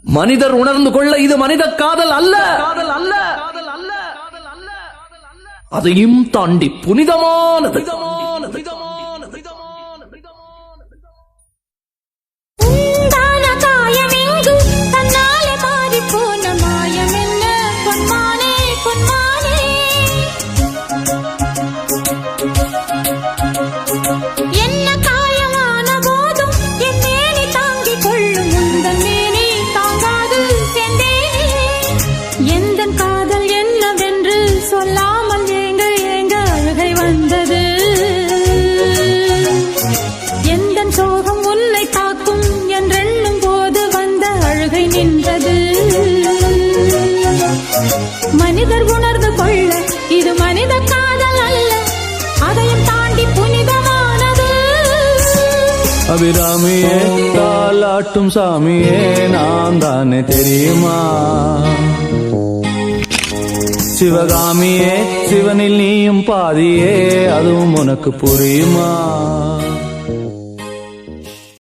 மனிதர் உணர்ந்து கொள்ள இது மனித காதல் அல்ல, அதையும் தாண்டி புனிதமானது. மனிதர் உணர்ந்து கொள்ள இது மனித காதல் அல்ல, அதையும் தாண்டி புனிதமானது. அபிராமியே தாலாட்டும் சாமியே நான் தானே தெரியுமா? சிவகாமியே சிவனில் நீயும் பாதியே அதுவும் உனக்கு புரியுமா?